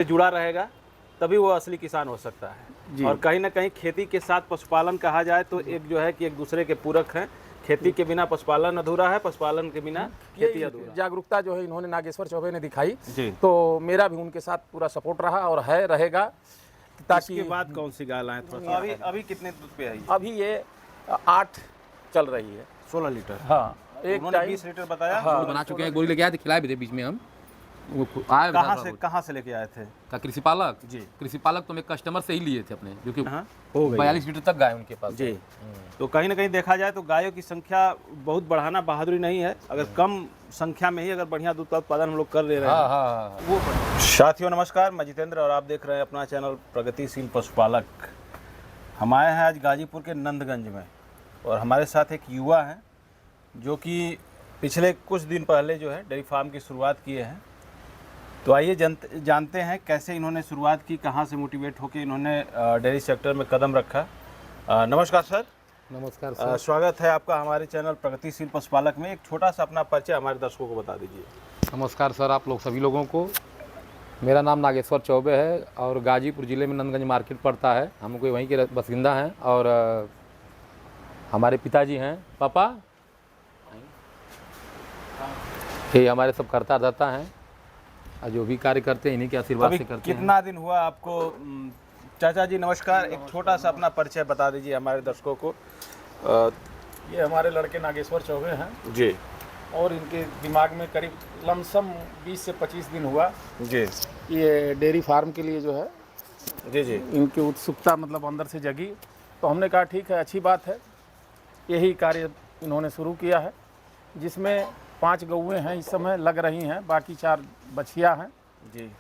जुड़ा रहेगा तभी वो असली किसान हो सकता है। और कहीं ना कहीं खेती के साथ पशुपालन कहा जाए तो एक जो है कि एक दूसरे के पूरक हैं। खेती के बिना पशुपालन अधूरा है, पशुपालन के बिना खेती अधूरा। जागरूकता जो है इन्होंने नागेश्वर चौबे ने दिखाई जी। तो मेरा भी उनके साथ पूरा सपोर्ट रहा और है रहेगा। ताकि इसके बाद कौन सी गाय लाएं थोड़ा सा? अभी कितने दूध पे आई? अभी ये 8 चल रही है, 16 लीटर। हाँ एक उन्होंने 20 लीटर बताया। हाँ, बना चुके हैं, गोली लेके आए थे, खिलाए भी थे बीच में हम। वो आए कहाँ से लेके आए थे? का कृषि पालक जी। कृषि पालक तो हम एक कस्टमर से ही लिए थे अपने, जो कि हो गई 42 लीटर तक गाय उनके पास। जी। तो कहीं ना कहीं देखा जाए तो गायों की संख्या बहुत बढ़ाना बहादुरी नहीं है। अगर कम संख्या में ही अगर बढ़िया दूध का उत्पादन हम लोग कर ले रहे हैं वो। साथियों नमस्कार, मैं जितेंद्र और आप देख रहे हैं अपना चैनल प्रगतिशील पशुपालक। हम आए हैं आज गाजीपुर के नंदगंज में और हमारे साथ एक युवा हैं जो कि पिछले कुछ दिन पहले जो है डेयरी फार्म की शुरुआत किए हैं। तो आइए जानते हैं कैसे इन्होंने शुरुआत की, कहाँ से मोटिवेट होकर इन्होंने डेयरी सेक्टर में कदम रखा। नमस्कार सर। नमस्कार सर। स्वागत है आपका हमारे चैनल प्रगतिशील पशुपालक में। एक छोटा सा अपना परिचय हमारे दर्शकों को बता दीजिए। नमस्कार सर आप लोग सभी लोगों को। मेरा नाम नागेश्वर चौबे है और गाजीपुर ज़िले में नंदगंज मार्केट पड़ता है। हम कोई वहीं के बसिंदा हैं और हमारे पिताजी हैं, पापा ये हमारे सब करता रहता हैं और जो भी कार्य करते हैं इन्हीं के आशीर्वाद से करते हैं। कितना दिन हुआ आपको? चाचा जी नमस्कार, एक छोटा सा अपना परिचय बता दीजिए हमारे दर्शकों को। ये हमारे लड़के नागेश्वर चौबे हैं जी। और इनके दिमाग में करीब लमसम 20 से 25 दिन हुआ जी ये डेयरी फार्म के लिए जो है जी जी इनकी उत्सुकता मतलब अंदर से जगी। तो हमने कहा ठीक है, अच्छी बात है। यही कार्य इन्होंने शुरू किया है जिसमें 5 गौएँ हैं इस समय लग रही हैं, बाकी 4 बछिया हैं जी।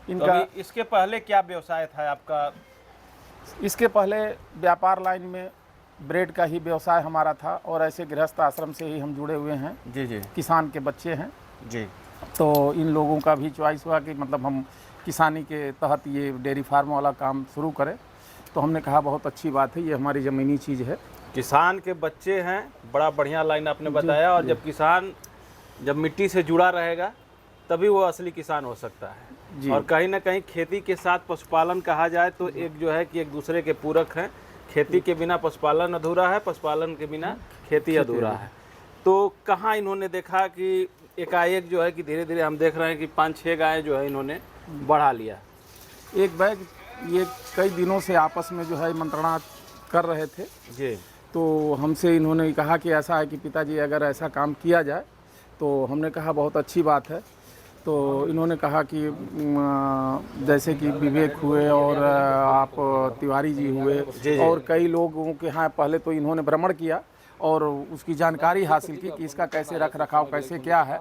इनका। तो इसके पहले क्या व्यवसाय था आपका? इसके पहले व्यापार लाइन में ब्रेड का ही व्यवसाय हमारा था और ऐसे गृहस्थ आश्रम से ही हम जुड़े हुए हैं। जी जी। किसान के बच्चे हैं जी। तो इन लोगों का भी चॉइस हुआ कि मतलब हम किसानी के तहत ये डेयरी फार्म वाला काम शुरू करें। तो हमने कहा बहुत अच्छी बात है, ये हमारी ज़मीनी चीज़ है। किसान के बच्चे हैं, बड़ा बढ़िया लाइन आपने बताया। और जब किसान जब मिट्टी से जुड़ा रहेगा तभी वो असली किसान हो सकता है जी। और कहीं ना कहीं खेती के साथ पशुपालन कहा जाए तो एक जो है कि एक दूसरे के पूरक हैं। खेती के बिना पशुपालन अधूरा है, पशुपालन के बिना खेती अधूरा है। तो कहाँ इन्होंने देखा कि एकाएक जो है कि धीरे धीरे हम देख रहे हैं कि 5-6 गायें जो है इन्होंने बढ़ा लिया। एक बैग ये कई दिनों से आपस में जो है मंत्रणा कर रहे थे जी। तो हमसे इन्होंने कहा कि ऐसा है कि पिताजी अगर ऐसा काम किया जाए तो हमने कहा बहुत अच्छी बात है। तो इन्होंने कहा कि जैसे कि विवेक हुए और आप तिवारी जी हुए और कई लोगों के यहाँ पहले तो इन्होंने भ्रमण किया और उसकी जानकारी हासिल की कि इसका कैसे रख रखाव कैसे क्या है।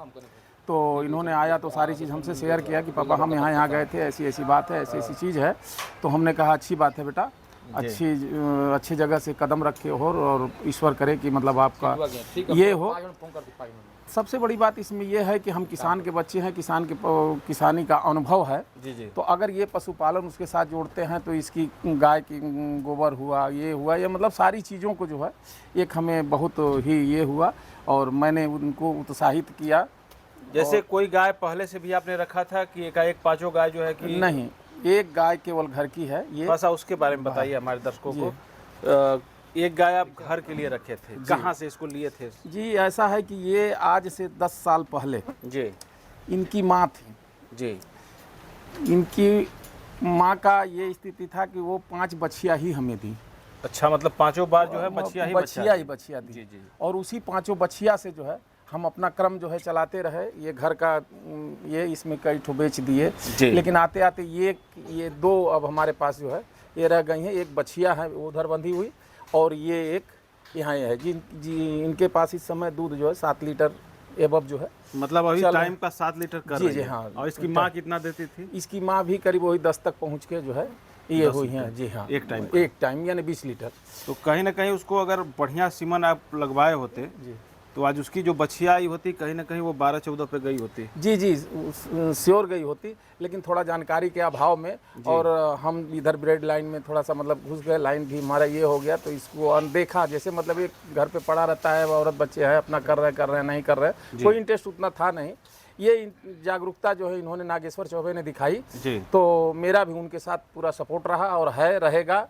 तो इन्होंने आया तो सारी चीज़ हमसे शेयर किया कि पापा हम यहाँ गए थे, ऐसी ऐसी बात है, ऐसी ऐसी चीज़ है। तो हमने कहा अच्छी बात है बेटा, अच्छी जगह से कदम रखे हो और ईश्वर करे कि मतलब आपका ये हो। सबसे बड़ी बात इसमें यह है कि हम किसान के बच्चे हैं, किसानी का अनुभव है जी। तो अगर ये पशुपालन उसके साथ जोड़ते हैं तो इसकी गाय की गोबर हुआ, ये हुआ, ये मतलब सारी चीज़ों को जो है एक हमें बहुत ही ये हुआ और मैंने उनको उत्साहित किया। जैसे कोई गाय पहले से भी आपने रखा था कि एकाएक 5 गाय जो है कि नहीं, एक गाय केवल घर की है। ये थोड़ा सा उसके बारे में बताइए हमारे दर्शकों को। एक गाय आप घर के लिए रखे थे, कहाँ से इसको लिए थे? जी ऐसा है कि ये आज से 10 साल पहले जी इनकी माँ थी जी। इनकी माँ का ये स्थिति था कि वो 5 बछिया ही हमें दी। अच्छा, मतलब 5 बार जो है बछिया ही बछिया दी। जी। और उसी 5 बछिया से जो है हम अपना क्रम जो है चलाते रहे। ये घर का ये इसमें कई ठो बेच दिए, लेकिन आते आते ये 2 अब हमारे पास जो है ये रह गई हैं। एक बछिया है उधर बंधी हुई और ये एक यहाँ है जी। इनके पास इस समय दूध जो है 7 लीटर एबव जो है, मतलब अभी टाइम का 7 लीटर कर रही है। जी हाँ। और इसकी माँ कितना देती थी? इसकी माँ भी करीब वही 10 तक पहुँच के जो है ये हुई हैं जी हाँ। एक टाइम यानी 20 लीटर। तो कहीं ना कहीं उसको अगर बढ़िया सीमन आप लगवाए होते जी तो आज उसकी जो बछिया आई होती कहीं ना कहीं वो 12-14 पे गई होती। जी श्योर गई होती, लेकिन थोड़ा जानकारी के अभाव में और हम इधर ब्रेड लाइन में थोड़ा सा मतलब घुस गए, लाइन भी हमारा ये हो गया तो इसको अनदेखा। जैसे मतलब एक घर पे पड़ा रहता है, औरत बच्चे हैं अपना कर रहे नहीं कर रहे, कोई इंटरेस्ट उतना था नहीं। ये जागरूकता जो है इन्होंने नागेश्वर चौबे ने दिखाई, जी। तो मेरा भी उनके साथ पूरा सपोर्ट रहा और है, रहेगा,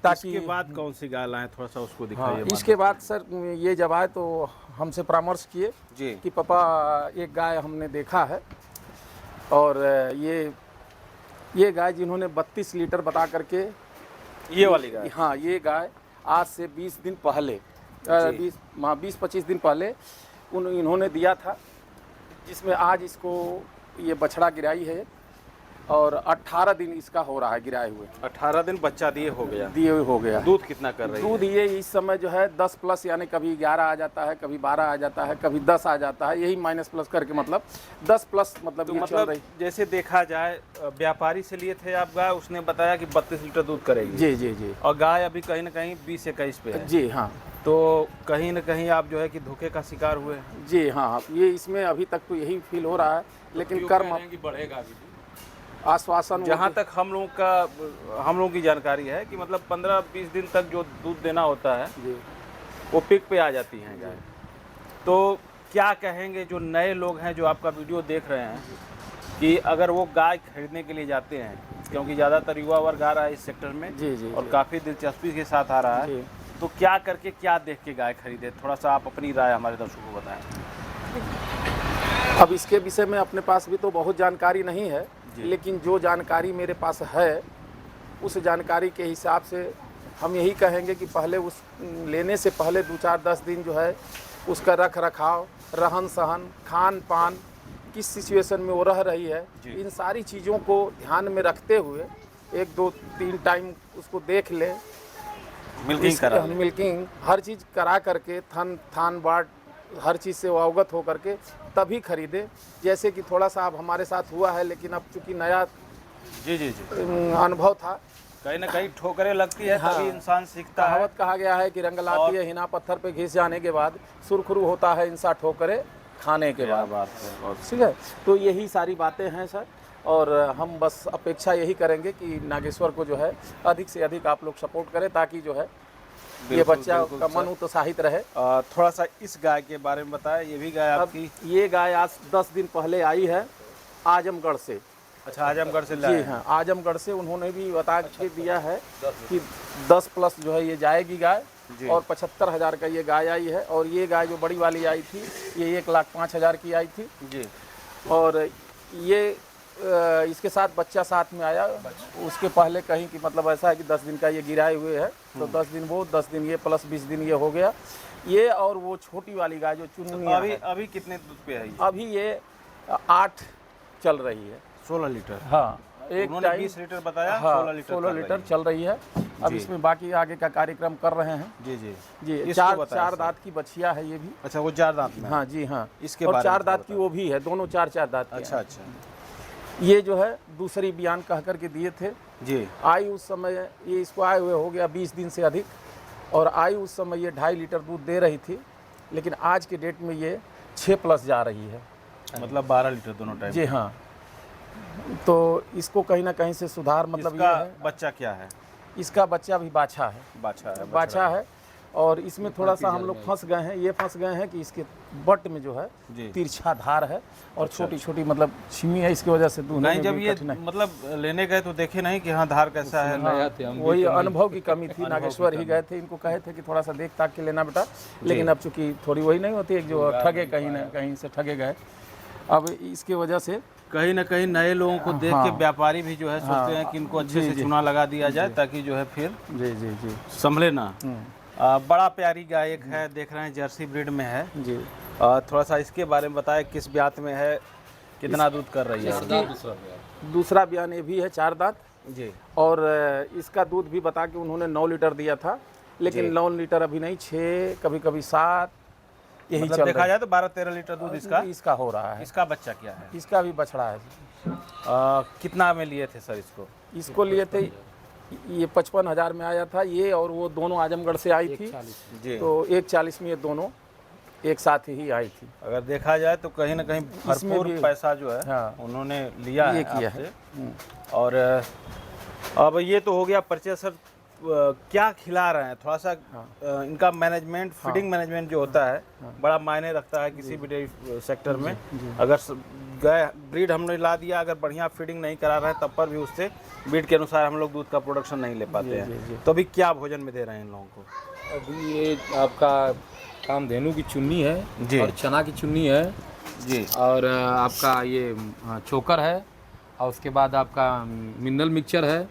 ताकि इसके बाद कौन सी गाय लाएं, थोड़ा सा उसको हाँ, दिखाइए। इसके बाद सर ये जब आए तो हमसे परामर्श किए जी कि पापा एक गाय हमने देखा है, और ये गाय जिन्होंने 32 लीटर बता करके, ये वाली गाय, हाँ ये गाय आज से 20 दिन पहले 20-25 दिन पहले इन्होंने दिया था, जिसमें आज इसको ये बछड़ा गिराई है और 18 दिन इसका हो रहा है गिराए हुए, 18 दिन बच्चा दिए हो गया। दिए हुए हो गया। दूध कितना कर रही दूध ये इस समय जो है 10 प्लस, यानी कभी 11 आ जाता है, कभी 12 आ जाता है, कभी 10 आ जाता है, यही माइनस प्लस करके मतलब 10 प्लस मतलब तो ये चल मतलब रही। जैसे देखा जाए, व्यापारी से लिए थे आप गाय, उसने बताया कि 32 लीटर दूध करेगी। जी जी जी और गाय अभी कहीं ना कहीं 20-21 पे है। जी हाँ तो कहीं ना कहीं आप जो है कि धोखे का शिकार हुए। जी हाँ, ये इसमें अभी तक तो यही फील हो रहा है, लेकिन कर्म बढ़ेगा। आश्वासन जहाँ तक हम लोगों की जानकारी है कि मतलब 15-20 दिन तक जो दूध देना होता है जी वो पिक पे आ जाती हैं गाय। तो क्या कहेंगे जो नए लोग हैं जो आपका वीडियो देख रहे हैं, कि अगर वो गाय खरीदने के लिए जाते हैं, क्योंकि ज़्यादातर युवा वर्ग आ रहा है इस सेक्टर में जी जी और काफ़ी दिलचस्पी के साथ आ रहा है, जी। तो क्या करके क्या देख के गाय खरीदे? थोड़ा सा आप अपनी राय हमारे दर्शकों को बताएं। अब इसके विषय में अपने पास भी तो बहुत जानकारी नहीं है, लेकिन जो जानकारी मेरे पास है उस जानकारी के हिसाब से हम यही कहेंगे कि पहले उस लेने से पहले 2-4-10 दिन जो है उसका रख रखाव, रहन सहन, खान पान, किस सिचुएशन में वो रह रही है, इन सारी चीज़ों को ध्यान में रखते हुए 1-2-3 टाइम उसको देख ले, मिल्किंग हर चीज़ करा करके, थान बाट हर चीज़ से वो अवगत हो करके तभी खरीदे। जैसे कि थोड़ा सा अब हमारे साथ हुआ है, लेकिन अब चूंकि नया जी जी जी अनुभव था, कहीं ना कहीं ठोकरें लगती है, हाँ, तभी इंसान सीखता है। कहावत कहा गया है कि रंग लाती है हिना पत्थर पे घिस जाने के बाद, सुरखरू होता है इंसान ठोकरे खाने के बाद। बात है। ठीक है, तो यही सारी बातें हैं सर, और हम बस अपेक्षा यही करेंगे कि नागेश्वर को जो है अधिक से अधिक आप लोग सपोर्ट करें, ताकि जो है ये बच्चा का मन उत्साहित रहे। थोड़ा सा इस गाय के बारे में बताएं। ये भी गाय आपकी? ये गाय आज 10 दिन पहले आई है आजमगढ़ से। अच्छा, आजमगढ़ से जी लाए? हाँ, आजमगढ़ से उन्होंने भी बता के दिया है कि 10 प्लस जो है ये जाएगी गाय, और 75,000 का ये गाय आई है। और ये गाय जो बड़ी वाली आई थी ये 1,05,000 की आई थी जी। और ये इसके साथ बच्चा साथ में आया। उसके पहले कहीं कि मतलब ऐसा है कि 10 दिन का ये गिराए हुए है, तो 10 दिन वो 10 दिन ये प्लस 20 दिन ये हो गया ये। और वो छोटी वाली गाय जो चुनमुनिया है, अभी कितने दूध पे है ये? अभी ये 8 चल रही है। 16 लीटर? हाँ, एक उन्होंने टाइम 20 लीटर बताया। हाँ, 16 लीटर चल रही है। अब इसमें बाकी आगे का कार्यक्रम कर रहे हैं। जी जी जी, चार दांत की बछिया है ये भी। अच्छा, वो 4 दांत में? हाँ जी हाँ, इसके और बारे में 4 दांत की वो भी है, दोनों 4 दांत की। अच्छा अच्छा। ये जो है दूसरी बयान कह करके दिए थे जी। आई उस समय, ये इसको आए हुए हो गया 20 दिन से अधिक, और आई उस समय ये 2.5 लीटर दूध दे रही थी, लेकिन आज के डेट में ये 6 प्लस जा रही है, मतलब 12 लीटर दोनों टाइम? जी हाँ। तो इसको कहीं ना कहीं से सुधार मतलब ये है। बच्चा क्या है? इसका बच्चा भी बाछा है। बाछा है, और इसमें थोड़ा सा हम लोग फंस गए हैं, ये फंस गए हैं कि इसके बट में जो है तिरछा धार है, और छोटी छोटी मतलब छिमी है, इसकी वजह से दूध नहीं। जब ये मतलब लेने गए तो देखे नहीं कि हाँ धार कैसा है? वही अनुभव की कमी थी। नागेश्वर ही गए थे, इनको कहे थे कि थोड़ा सा देख ताक के लेना बेटा, लेकिन अब चूंकि थोड़ी वही नहीं होती है जो ठगे, कहीं ना कहीं से ठगे गए। अब इसकी वजह से कहीं ना कहीं नए लोगों को देख के व्यापारी भी जो है सोचते हैं कि इनको अच्छे से चुना लगा दिया जाए, ताकि जो है फिर जी जी जी संभले ना। बड़ा प्यारी गाय एक है, देख रहे हैं जर्सी ब्रीड में है जी। थोड़ा सा इसके बारे में बताएं, किस ब्यात में है, कितना दूध कर रही है? दूसरा बयान ये भी है 4 दांत जी। और इसका दूध भी बता के उन्होंने 9 लीटर दिया था, लेकिन 9 लीटर अभी नहीं, 6 कभी कभी 7 यही मतलब चल देखा जाए तो 12-13 लीटर दूध इसका हो रहा है। इसका बच्चा क्या है? इसका भी बछड़ा है। कितना में लिए थे सर इसको? इसको लिए थे ये 55,000 में आया था ये, और वो दोनों आजमगढ़ से आई थी जी। तो 140 में ये दोनों एक साथ ही आई थी। अगर देखा जाए तो कहीं ना कहीं भरपूर पैसा जो है हाँ, उन्होंने लिया ये है किया आपसे। है। और अब ये तो हो गया परचेसर क्या खिला रहे हैं, थोड़ा सा इनका मैनेजमेंट, फीडिंग मैनेजमेंट जो होता है बड़ा मायने रखता है किसी भी डेयरी सेक्टर में। अगर गाय ब्रीड हमने ला दिया, अगर बढ़िया फीडिंग नहीं करा रहे हैं तब पर भी उससे ब्रीड के अनुसार हम लोग दूध का प्रोडक्शन नहीं ले पाते हैं। तो अभी क्या भोजन में दे रहे हैं इन लोगों को? अभी ये आपका कामधेनु की चुन्नी है जी। और चना की चुन्नी है जी। और आपका ये चोकर है और उसके बाद आपका मिनरल मिक्सचर है,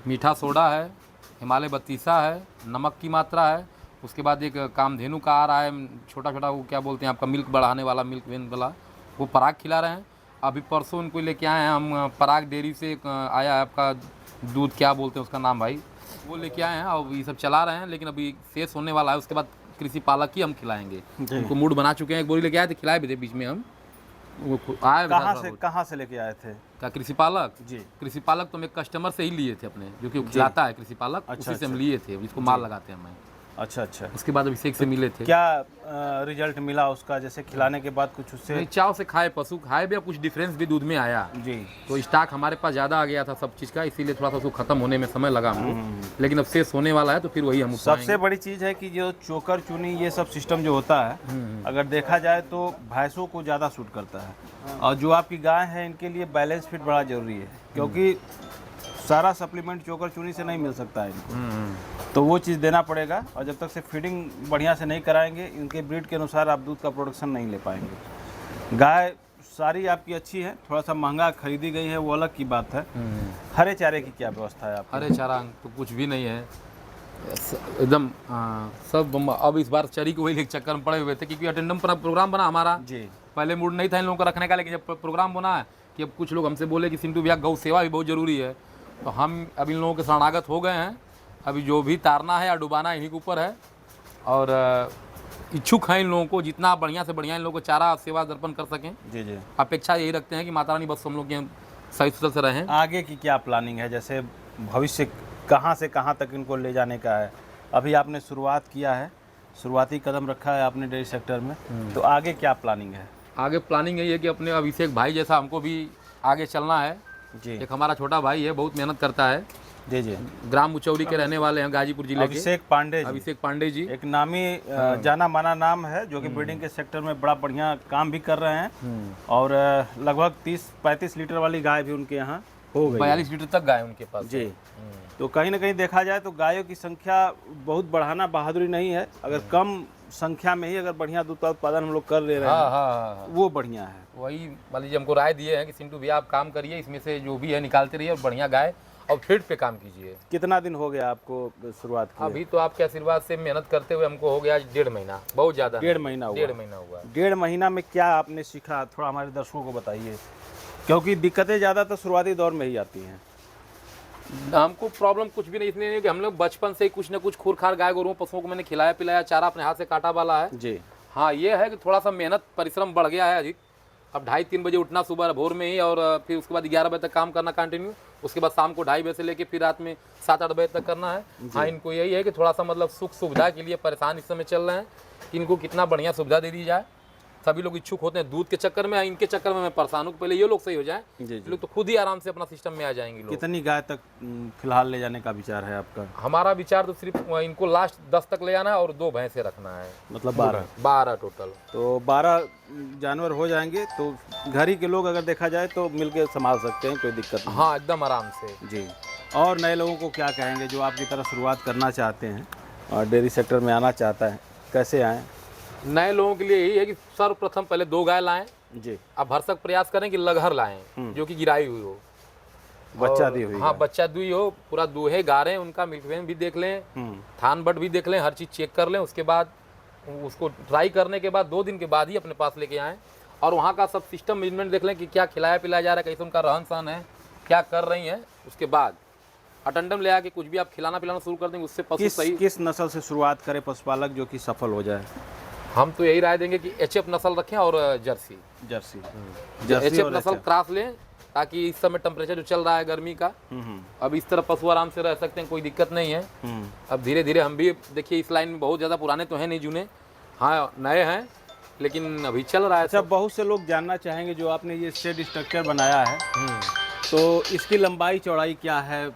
मीठा सोडा है, हिमालय बत्तीसा है, नमक की मात्रा है। उसके बाद एक कामधेनु का आ रहा है छोटा छोटा, वो क्या बोलते हैं आपका मिल्क बढ़ाने वाला, मिल्क वेन वाला, वो पराग खिला रहे हैं। अभी परसों उनको लेके आए हैं हम, पराग डेयरी से आया है आपका दूध, क्या बोलते हैं उसका नाम भाई, वो लेके आए हैं और ये सब चला रहे हैं। लेकिन अभी शेष होने वाला है, उसके बाद कृषि पालक ही हम खिलाएंगे। उनको मूड बना चुके हैं, एक बोरी लेके आए थे, खिलाए भी थे बीच में हम। वो आए कहाँ से लेके आए थे? क्या कृषि पालक? जी। कृषि पालक तो हम एक कस्टमर से ही लिए थे अपने, जो कि खिलाता है कृषि पालक, उसी से हम लिए थे, जिसको माल लगाते हैं हमें। अच्छा अच्छा। उसके बाद अभिषेक से मिले थे। क्या रिजल्ट मिला उसका, जैसे खिलाने के बाद कुछ उससे? नहीं, चाव से खाए, पशु खाए भी, कुछ डिफरेंस भी दूध में आया जी। तो स्टॉक हमारे पास ज़्यादा आ गया था सब चीज़ का, इसीलिए थोड़ा सा उसको खत्म होने में समय लगा हमको। लेकिन अब शेष होने वाला है तो फिर वही हम सबसे बड़ी चीज़ है कि जो चोकर चुनी ये सब सिस्टम जो होता है, अगर देखा जाए तो भैंसों को ज़्यादा सूट करता है। और जो आपकी गाय है इनके लिए बैलेंस फिट बड़ा जरूरी है, क्योंकि सारा सप्लीमेंट चोकर चुनी से नहीं मिल सकता है इनको, तो वो चीज़ देना पड़ेगा। और जब तक से फीडिंग बढ़िया से नहीं कराएंगे, इनके ब्रीड के अनुसार आप दूध का प्रोडक्शन नहीं ले पाएंगे। गाय सारी आपकी अच्छी है, थोड़ा सा महंगा खरीदी गई है वो अलग की बात है। हरे चारे की क्या व्यवस्था है आपकी? हरे चारा तो कुछ भी नहीं है एकदम, सब अब इस बार चरी के वही चक्कर में पड़े हुए थे, क्योंकि अटेंडम प्रोग्राम बना हमारा जी। पहले मूड नहीं था इन लोगों को रखने का, लेकिन जब प्रोग्राम बना है कि अब कुछ लोग हमसे बोले कि सिंटू भैया गौ सेवा भी बहुत ज़रूरी है, तो हम अब इन लोगों के शरणागत हो गए हैं। अभी जो भी तारना है या डुबाना इन्हीं के ऊपर है, और इच्छुक हैं इन लोगों को जितना बढ़िया से बढ़िया इन लोगों को चारा सेवा दर्पण कर सकें। जी जी। अपेक्षा यही रखते हैं कि माता रानी बस हम लोग के सही सुधर से रहें। आगे की क्या प्लानिंग है, जैसे भविष्य कहाँ से कहाँ तक इनको ले जाने का है? अभी आपने शुरुआत किया है, शुरुआती कदम रखा है आपने डेयरी सेक्टर में, तो आगे क्या प्लानिंग है? आगे प्लानिंग यही है कि अपने अभिषेक भाई जैसा हमको भी आगे चलना है। जी। एक हमारा छोटा भाई है, बहुत मेहनत करता है। जी जी। ग्राम मुचौरी के रहने वाले हैं, गाजीपुर जिले के अभिषेक पांडे जी। अभिषेक पांडे जी एक नामी जाना माना नाम है, जो कि ब्रीडिंग के सेक्टर में बड़ा बढ़िया काम भी कर रहे हैं। और लगभग 30-35 लीटर वाली गाय भी उनके यहाँ हो गई, 42 लीटर तक गाय उनके पास जी। तो कहीं ना कहीं देखा जाए तो गायों की संख्या बहुत बढ़ाना बहादुरी नहीं है, अगर कम संख्या में ही अगर बढ़िया दूध का उत्पादन हम लोग कर ले रहे हैं वो बढ़िया है। वही वाली जी हमको राय दिए हैं कि सिंटू भैया आप काम करिए, इसमें से जो भी है निकालते रहिए और बढ़िया गाय और फीड पे काम कीजिए। कितना दिन हो गया आपको शुरुआत की? अभी तो आपके आशीर्वाद से मेहनत करते हुए हमको हो गया 1.5 महीना, बहुत ज़्यादा। 1.5 महीना हुआ? 1.5 महीना हुआ। 1.5 महीना में क्या आपने सीखा, थोड़ा हमारे दर्शकों को बताइए, क्योंकि दिक्कतें ज़्यादा तो शुरुआती दौर में ही आती हैं। हमको प्रॉब्लम कुछ भी नहीं, इसलिए नहीं कि हम लोग बचपन से ही कुछ न कुछ खूरखार गाय गोरुओं पशुओं को मैंने खिलाया पिलाया, चारा अपने हाथ से काटा वाला है जी। हाँ, ये है कि थोड़ा सा मेहनत परिश्रम बढ़ गया है अधिक। अब 2:30-3 बजे उठना सुबह भोर में ही, और फिर उसके बाद 11 बजे तक काम करना कंटिन्यू, उसके बाद शाम को 2:30 बजे से लेके फिर रात में 7-8 बजे तक करना है। हाँ, इनको यही है कि थोड़ा सा मतलब सुख सुविधा के लिए परेशान इस समय चल रहे हैं कि इनको कितना बढ़िया सुविधा दे दी जाए। सभी लोग इच्छुक होते हैं दूध के चक्कर में, इनके चक्कर में मैं परेशान हूँ। पहले ये लोग सही हो जाएं, ये लोग तो खुद ही आराम से अपना सिस्टम में आ जाएंगे लोग। कितनी गाय तक फिलहाल ले जाने का विचार है आपका? हमारा विचार तो सिर्फ इनको लास्ट 10 तक ले जाना है और 2 भैंसे रखना है, मतलब 12 टोटल। तो 12 जानवर हो जाएंगे, तो घर ही के लोग अगर देखा जाए तो मिलके संभाल सकते हैं, कोई दिक्कत नहीं। हाँ, एकदम आराम से जी। और नए लोगों को क्या कहेंगे जो आपकी तरह शुरुआत करना चाहते हैं और डेयरी सेक्टर में आना चाहता है, कैसे आएँ? नए लोगों के लिए यही है कि सर्वप्रथम पहले 2 गाय लाएं जी। अब भरसक प्रयास करें कि लगहर लाएं जो कि गिराई हुई हो, बच्चा दी हुई। हाँ, बच्चा दी हो, पूरा दूहे गारें, उनका मिल्क वेन भी देख लें, थान बट भी देख लें, हर चीज़ चेक कर लें। उसके बाद उसको ट्राई करने के बाद 2 दिन के बाद ही अपने पास लेके आएँ और वहाँ का सब सिस्टम मैनेजमेंट देख लें कि क्या खिलाया पिलाया जा रहा है, कैसे उनका रहन सहन है, क्या कर रही हैं। उसके बाद अटेंडम ले आके कुछ भी आप खिलाना पिलाना शुरू कर देंगे, उससे पशु सही। किस नस्ल से शुरुआत करे पशुपालक जो कि सफल हो जाए? हम तो यही राय देंगे कि HF नस्ल रखें और जर्सी HF नस्ल क्रॉस लें, ताकि इस समय टेम्परेचर जो चल रहा है गर्मी का, अब इस तरह पशु आराम से रह सकते हैं, कोई दिक्कत नहीं है। अब धीरे धीरे हम भी देखिए इस लाइन में बहुत ज़्यादा पुराने तो हैं नहीं, जूने हाँ नए हैं, लेकिन अभी चल रहा है। अच्छा, बहुत से लोग जानना चाहेंगे जो आपने ये शेड स्ट्रक्चर बनाया है, तो इसकी लंबाई चौड़ाई क्या है?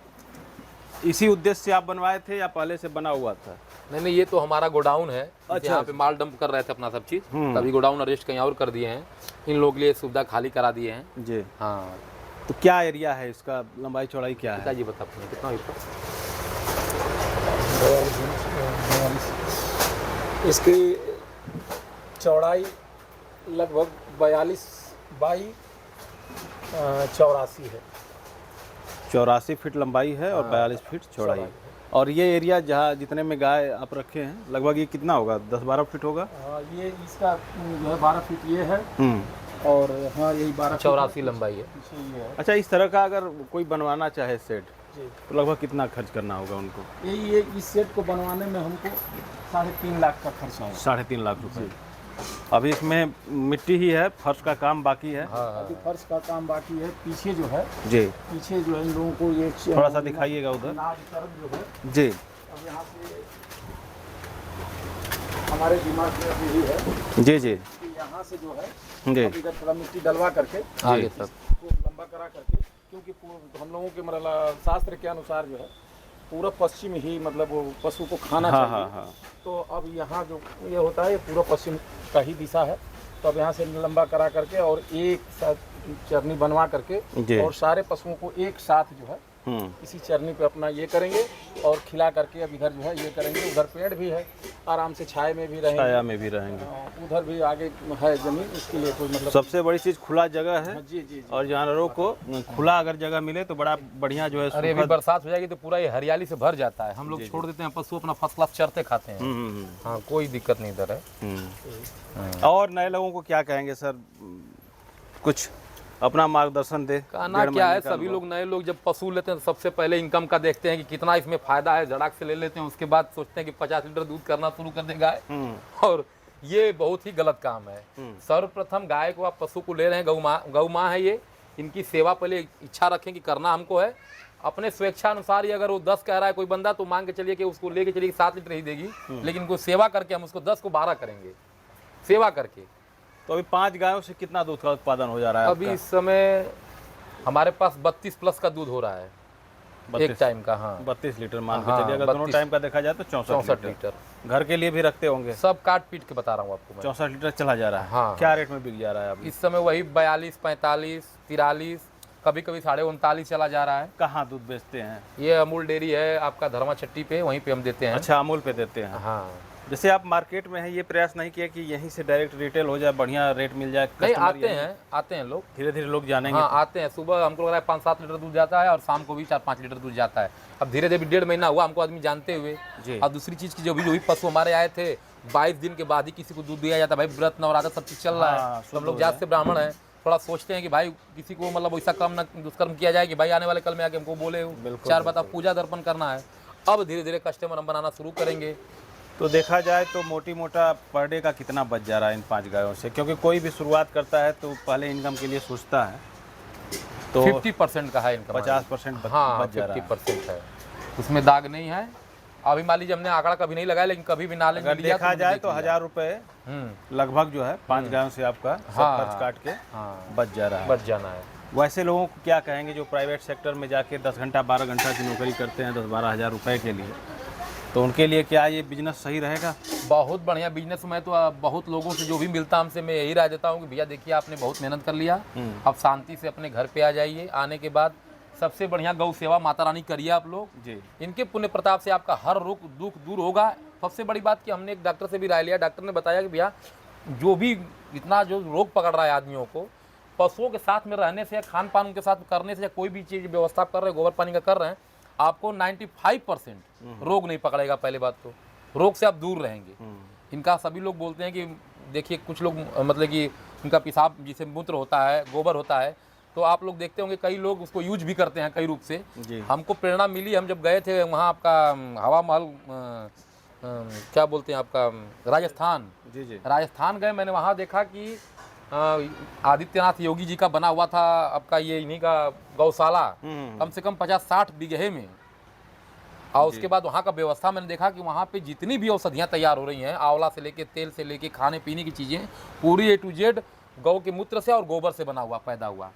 इसी उद्देश्य से आप बनवाए थे या पहले से बना हुआ था? नहीं, ये तो हमारा गोडाउन है। अच्छा, यहाँ पे माल डंप कर रहे थे अपना सब चीज़, तभी गोडाउन अरेस्ट कहीं और कर दिए हैं। इन लोग के लिए सुविधा खाली करा दिए हैं जी। हाँ। तो क्या एरिया है इसका, लंबाई चौड़ाई क्या है? पिताजी बता अपने कितना इसका? इसकी चौड़ाई लगभग 42 बाई 84 है। 84 फीट लंबाई है और 42 फीट चौड़ाई। और ये एरिया जहाँ जितने में गाय आप रखे हैं लगभग ये कितना होगा, 10-12 फीट होगा? ये इसका जो है 12 फीट ये है और हाँ यही 12 84 लंबाई है। अच्छा, इस तरह का अगर कोई बनवाना चाहे सेट तो लगभग कितना खर्च करना होगा उनको? ये इस सेट को बनवाने में हमको 3.5 लाख का खर्च आया। 3.5 लाख रुपए। अभी इसमें मिट्टी ही है, फर्श का काम बाकी है। अभी फर्श का काम बाकी है। पीछे जो है जी, पीछे जो है इन लोगों को ये थोड़ा सा दिखाइएगा उधर। नाद तरफ जो है जी, अब यहाँ से हमारे दिमाग में अभी यही है जी जी कि यहाँ से जो है जी अब इधर थोड़ा मिट्टी डलवा करके आगे तक को लंबा करा करके, क्योंकि हम लोगों के मतलब शास्त्र के अनुसार जो है पूरा पश्चिम ही मतलब वो पशु को खाना हाँ चाहिए। हाँ हाँ। तो अब यहाँ जो ये होता है ये पूरा पश्चिम का ही दिशा है। तो अब यहाँ से लंबा करा करके और एक साथ चरनी बनवा जी। करके और सारे पशुओं को एक साथ जो है इसी चरनी पे अपना ये करेंगे और खिला करके अब इधर जो है ये करेंगे। उधर पेड़ भी है, आराम से छाए में भी रहेंगे, छाया में भी रहेंगे। उधर भी आगे है जमीन, इसके लिए कोई मतलब सबसे बड़ी चीज खुला जगह है। जी जी जी। और जानवरों को खुला अगर जगह मिले तो बड़ा बढ़िया जो है। अरे अभी बरसात हो जाएगी तो पूरा ये हरियाली से भर जाता है। हम लोग छोड़ देते हैं, पशु अपना फर्स्ट क्लास चरते खाते हैं। हाँ, कोई दिक्कत नहीं इधर है। और नए लोगों को क्या कहेंगे सर, कुछ अपना मार्गदर्शन दे? कहना क्या है, सभी लोग नए लोग जब पशु लेते हैं तो सबसे पहले इनकम का देखते हैं कि कितना इसमें फायदा है, झड़ाक से ले लेते हैं। उसके बाद सोचते हैं कि 50 लीटर दूध करना शुरू कर दे गाय। और ये बहुत ही गलत काम है। सर्वप्रथम गाय को आप पशु को ले रहे हैं, गौ माँ है ये, इनकी सेवा पहले इच्छा रखें कि करना हमको है। अपने स्वेच्छा अनुसार ही अगर वो 10 कह रहा है कोई बंदा तो मान के चलिए कि उसको लेके चलिए 7 लीटर ही देगी, लेकिन कोई सेवा करके हम उसको 10 को 12 करेंगे सेवा करके। तो अभी 5 गायों से कितना दूध का उत्पादन हो जा रहा है अभी इस समय हमारे पास 32 प्लस का दूध हो रहा है एक टाइम का। हाँ, 32 लीटर मान के चलिए। अगर दोनों टाइम का देखा जाए तो 64 लीटर। घर के लिए भी रखते होंगे? सब काट पीट के बता रहा हूँ आपको मैं। 64 लीटर चला जा रहा है। हाँ। क्या रेट में बिक जा रहा है अभी इस समय? वही 42, 45, 43, कभी कभी 39.5 चला जा रहा है। कहाँ दूध बेचते हैं? ये अमूल डेयरी है आपका धर्मा चट्टी पे, वहीं पे हम देते हैं। अच्छा, अमूल पे देते हैं। हाँ। जैसे आप मार्केट में है, ये प्रयास नहीं किया कि यहीं से डायरेक्ट रिटेल हो जाए, बढ़िया रेट मिल जाए? नहीं, आते हैं लोग, धीरे धीरे लोग जानेंगे। हाँ, आते हैं। सुबह हमको लग रहा है 5-7 लीटर दूध जाता है और शाम को भी 4-5 लीटर दूध जाता है। अब धीरे धीरे 1.5 महीना हुआ हमको आदमी जानते हुए। और दूसरी चीज़ की जो भी पशु हमारे आए थे 22 दिन के बाद ही किसी को दूध दिया जाता है। भाई व्रत नवरात्र सब चीज़ चल रहा है, हम लोग जात से ब्राह्मण हैं, थोड़ा सोचते हैं कि भाई किसी को मतलब वैसा कर्म न दुष्कर्म किया जाए कि भाई आने वाले कल में आके हमको बोले 4 बात पूजा दर्पण करना है। अब धीरे धीरे कस्टमर हम बनाना शुरू करेंगे। तो देखा जाए तो मोटी मोटा पर डे का कितना बच जा रहा है इन 5 गायों से? क्योंकि कोई भी शुरुआत करता है तो पहले इनकम के लिए सोचता है, तो 50% का है इनकम। 50% हाँ, बच जा रहा है। 50% है, उसमें दाग नहीं है। अभी मान लीजिए हमने आंकड़ा कभी नहीं लगाया, लेकिन कभी भी नाले अगर देखा जाए तो 1000 रुपए लगभग जो है 5 गायों से आपका सब खर्च काट के बच जा रहा है। बच जाना है। वैसे लोगों को क्या कहेंगे जो प्राइवेट सेक्टर में जाके 10 घंटा 12 घंटा की नौकरी करते हैं 10-12 हज़ार रुपए के लिए, तो उनके लिए क्या ये बिजनेस सही रहेगा? बहुत बढ़िया बिजनेस। मैं तो बहुत लोगों से जो भी मिलता हमसे मैं यही राय देता हूँ कि भैया देखिए आपने बहुत मेहनत कर लिया, अब शांति से अपने घर पे आ जाइए। आने के बाद सबसे बढ़िया गौ सेवा माता रानी करिए आप लोग जी। इनके पुण्य प्रताप से आपका हर दुख दूर होगा। सबसे बड़ी बात कि हमने एक डॉक्टर से भी राय लिया, डॉक्टर ने बताया कि भैया जो भी इतना जो रोग पकड़ रहा है आदमियों को, पशुओं के साथ में रहने से या खान पान उनके साथ करने से या कोई भी चीज़ व्यवस्था कर रहे हैं, गोबर पानी का कर रहे हैं, आपको 95% रोग नहीं पकड़ेगा। पहले बात तो रोग से आप दूर रहेंगे। इनका सभी लोग बोलते हैं कि देखिए कुछ लोग मतलब कि इनका पेशाब जिसे मूत्र होता है, गोबर होता है, तो आप लोग देखते होंगे कई लोग उसको यूज भी करते हैं कई रूप से। हमको प्रेरणा मिली, हम जब गए थे वहाँ आपका हवा महल क्या बोलते हैं आपका राजस्थान जी। राजस्थान गए, मैंने वहाँ देखा कि आदित्यनाथ योगी जी का बना हुआ था आपका ये इन्हीं का गौशाला कम से कम 50-60 बीघे में। और उसके बाद वहाँ का व्यवस्था मैंने देखा कि वहाँ पे जितनी भी औषधियाँ तैयार हो रही हैं, आंवला से लेके तेल से लेके खाने पीने की चीज़ें पूरी A to Z गौ के मूत्र से और गोबर से बना हुआ पैदा हुआ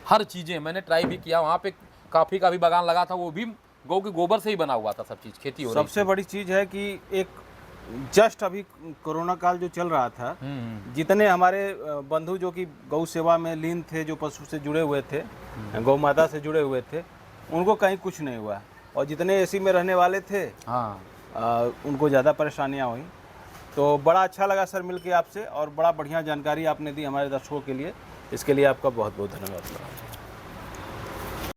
हर चीज़ें मैंने ट्राई भी किया। वहाँ पे काफ़ी का भी बागान लगा था, वो भी गौ के गोबर से ही बना हुआ था सब चीज़, खेती हो रही सबसे बड़ी चीज़ है कि एक जस्ट अभी कोरोना काल जो चल रहा था, जितने हमारे बंधु जो कि गौ सेवा में लीन थे, जो पशु से जुड़े हुए थे, गौ माता से जुड़े हुए थे, उनको कहीं कुछ नहीं हुआ, और जितने एसी में रहने वाले थे उनको ज़्यादा परेशानियां हुई। तो बड़ा अच्छा लगा सर मिल के आपसे, और बड़ा बढ़िया जानकारी आपने दी हमारे दर्शकों के लिए, इसके लिए आपका बहुत बहुत धन्यवाद।